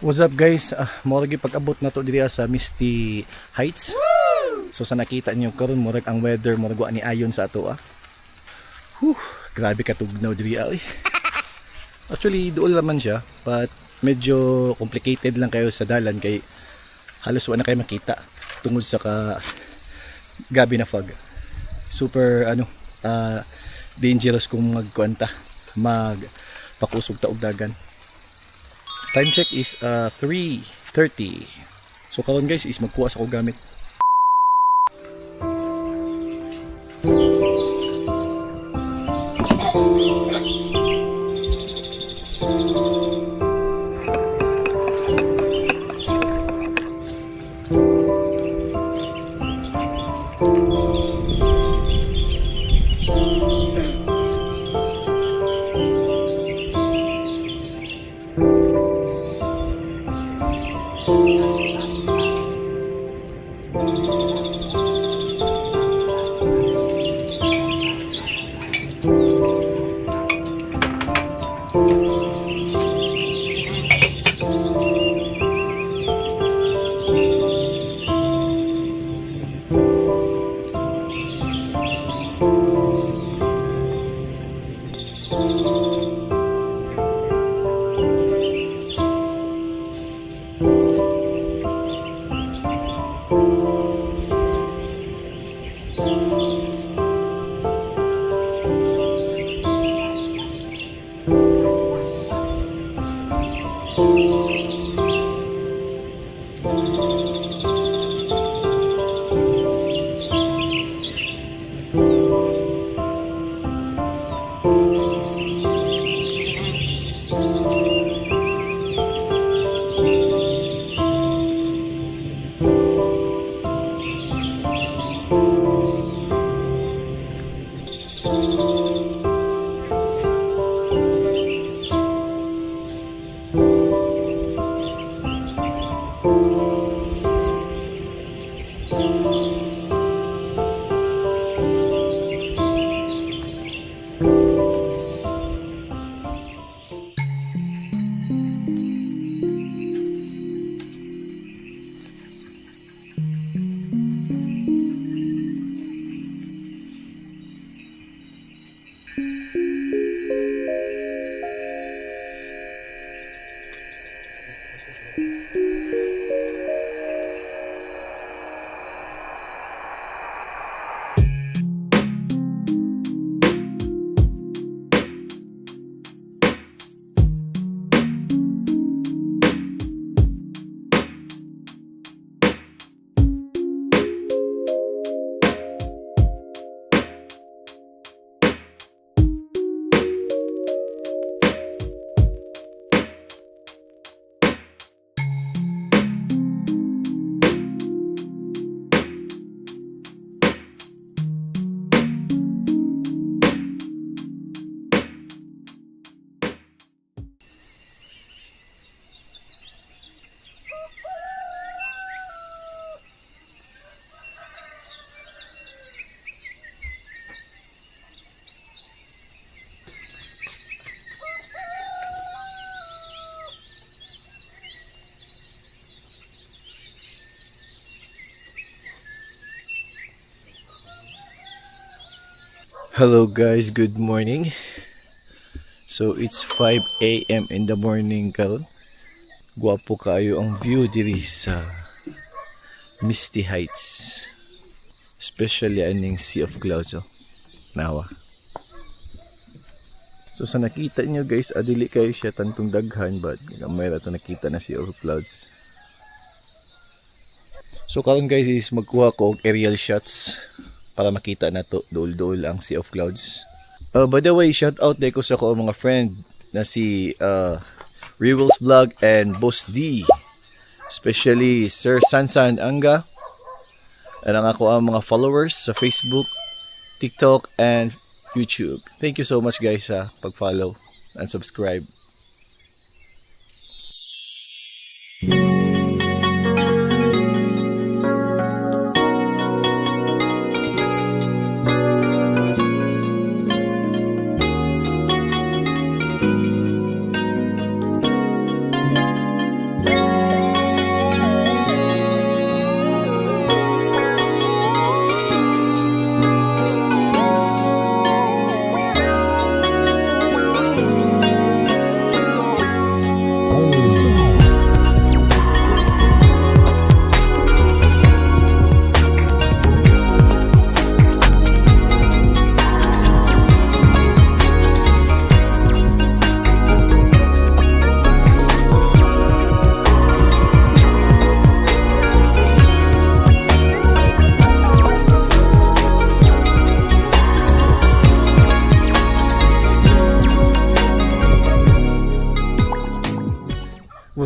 What's up guys? Murag pag-abot na to diri sa Misty Heights. So sa nakita niyo karon murag ang weather murag wa ni ayon sa ato Whew, grabe ka tugnaw diri ay. Actually duol naman siya but medyo complicated lang kayo sa dalan kay halos wala na kayo makita tungod sa gabi na fog. Super dangerous kung magkuanta magpakusog ta og dagan. Time check is 3:30. So karon guys is magkuha sa ko gamit. Hello guys, good morning. So it's 5 a.m. in the morning karon. Guwapo kayo ang view diri sa Misty Heights. Especially aning Sea of Clouds nawa. So sa nakita niyo guys, adili kayo siya tantong daghan but gamay ra to nakita na Sea of Clouds. So karon guys is magkuha ko og aerial shots para makita na to dool-dool ang Sea of Clouds. By the way, shout out ko sa ko mga friend na si Rewel's Vlog and Boss D. Especially Sir Sansan Anga. And ang ako ang mga followers sa Facebook, TikTok, and YouTube. Thank you so much guys sa pag-follow and subscribe.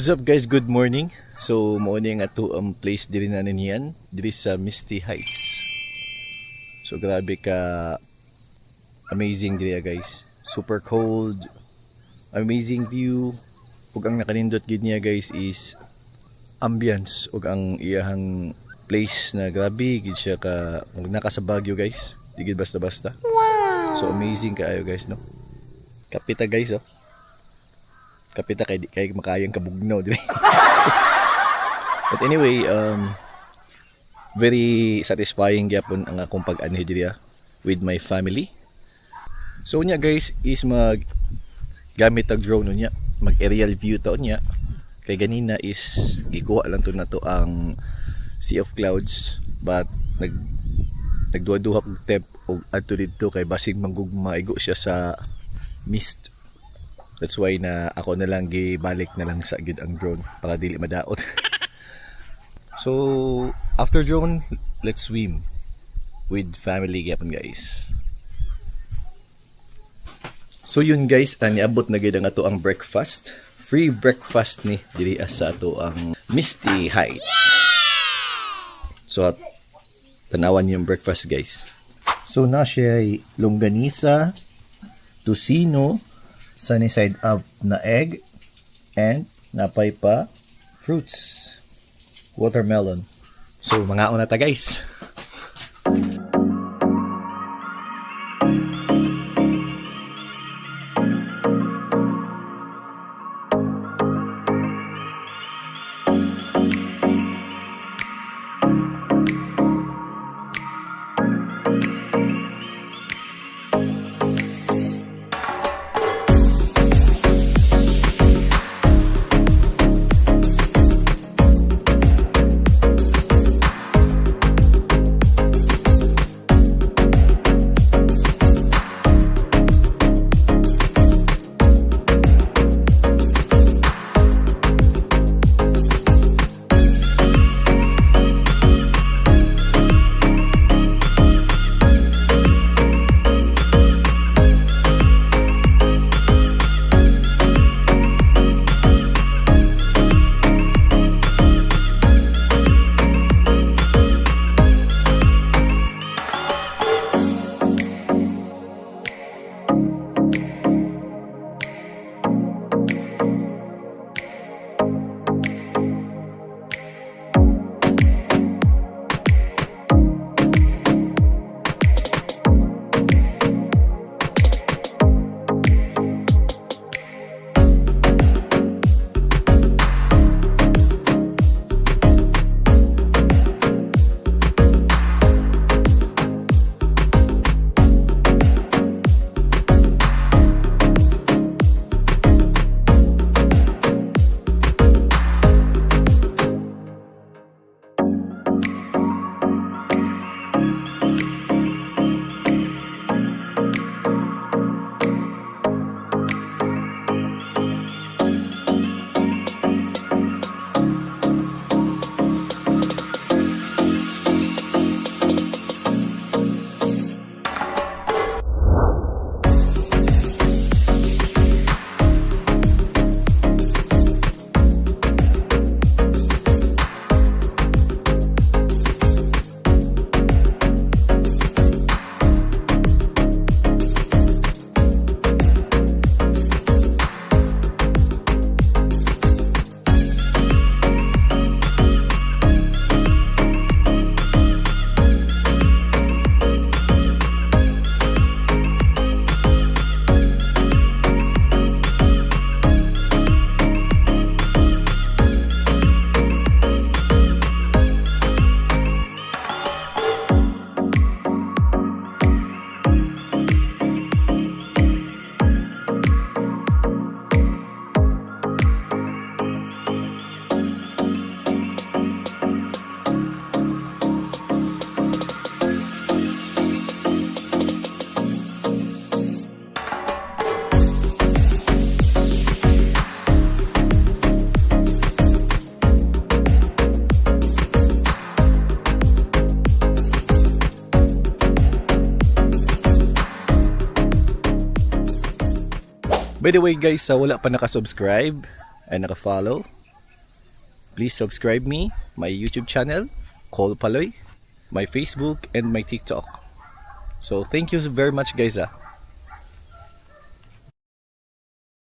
What's up guys, good morning. So mo ni nga to ang place diri na niyan, diri sa Misty Heights. So grabe ka amazing diri guys. Super cold, amazing view. Ug ang nakanindot gid niya guys is ambience ug ang iyahang place na grabe gid siya ka naka sa Baguio guys. Di gid basta-basta. Wow. So amazing kaayo guys no. Kapita guys oh. Kapita kay makayang kabugnaw diri. But anyway, very satisfying gyapon ang akong pag-anhi diri with my family. So nya guys is mag gamit ang drone niya, mag aerial view to niya. Kay ganina is gikuha lang to na to ang Sea of Clouds, but nagduha-duha og temp og adto didto kay basig manggugma igo siya sa mist. That's why na ako na lang gibalik na lang sa gid ang drone para dili madaot. So after drone, let's swim with family gyapon guys. So yun guys, niabot na gid ang ato ang breakfast. Free breakfast ni diri sa ato ang Misty Heights. So tanawan niyo yung breakfast guys. So na siya ay longganisa, tocino, sunny side up na egg, and napay pa fruits, watermelon. So mga una ta guys. By the way guys, wala pa naka-subscribe ay naka-follow, Please subscribe me, my YouTube channel, Cole Paloy, my Facebook, and my TikTok. So thank you very much guys.